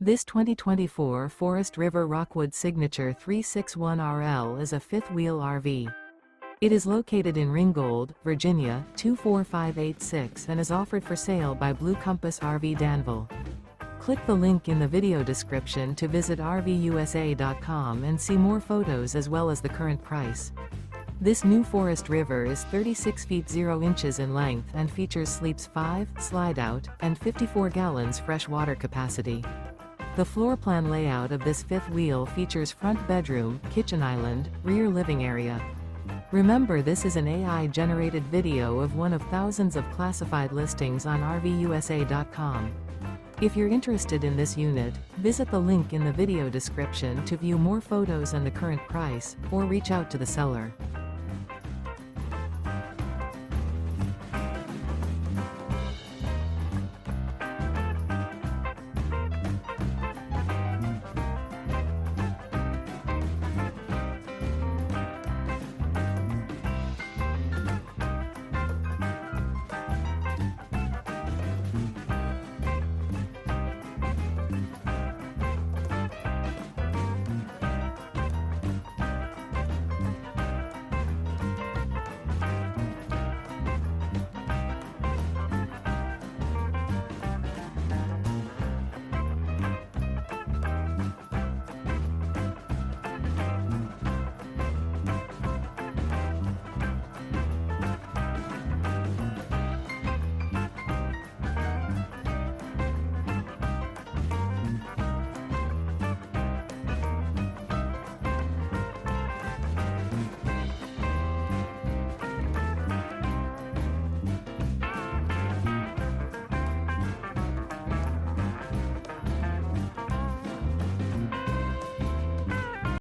This 2024 Forest River Rockwood Signature 361RL is a fifth-wheel RV. It is located in Ringgold, Virginia, 24586 and is offered for sale by Blue Compass RV Danville. Click the link in the video description to visit RVUSA.com and see more photos as well as the current price. This new Forest River is 36 feet 0 inches in length and features sleeps 5, slide-out, and 54 gallons fresh water capacity. The floor plan layout of this fifth wheel features front bedroom, kitchen island, rear living area. Remember, this is an AI-generated video of one of thousands of classified listings on RVUSA.com. If you're interested in this unit, visit the link in the video description to view more photos and the current price, or reach out to the seller.